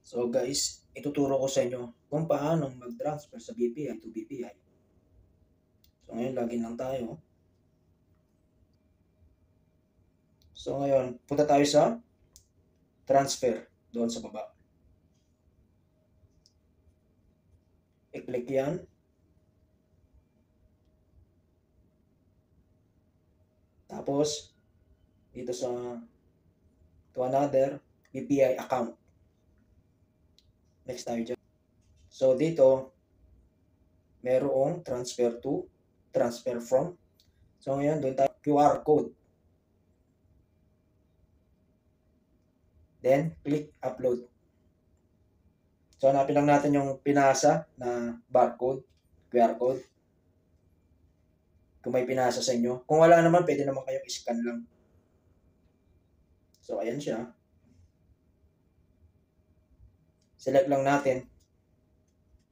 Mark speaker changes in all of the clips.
Speaker 1: So guys, ituturo ko sa inyo kung paano mag-transfer sa BPI to BPI. So ngayon, login lang tayo. So ngayon, punta tayo sa transfer doon sa baba. I-click yan. Tapos, dito sa to another BPI account. Next tayo dyan. So dito, merong transfer to, transfer from. So ngayon, doon tayo QR code. Then, click upload. So hanapin lang natin yung pinasa na barcode, QR code. Kung may pinasa sa inyo. Kung wala naman, pwede naman kayong scan lang. So ayan siya. Select lang natin.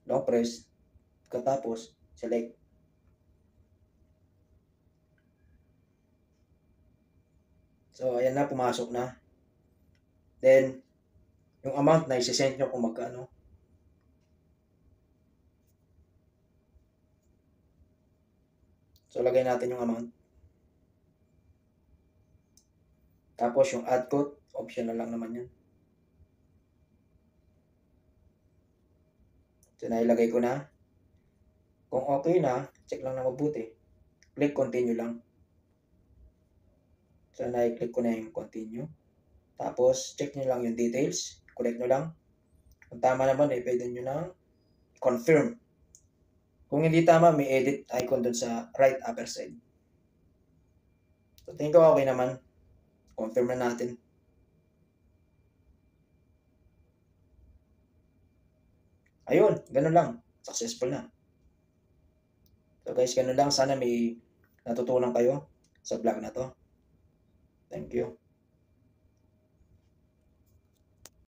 Speaker 1: Long press. Katapos, select. So ayan na, pumasok na. Then, yung amount na isi-send nyo kung magkano. So lagay natin yung amount. Tapos yung add code, optional lang naman yan. So nailagay ko na. Kung okay na, check lang na mabuti. Click continue lang. So na-click ko na yung continue. Tapos check nyo lang yung details. Correct nyo lang. Kung tama naman, pwede nyo na confirm. Kung hindi tama, may edit icon dun sa right upper side. So tingin ko okay naman. Confirm na natin. Ayun, ganun lang. Successful na. So guys, ganun lang. Sana may natutunan kayo sa vlog na to. Thank you.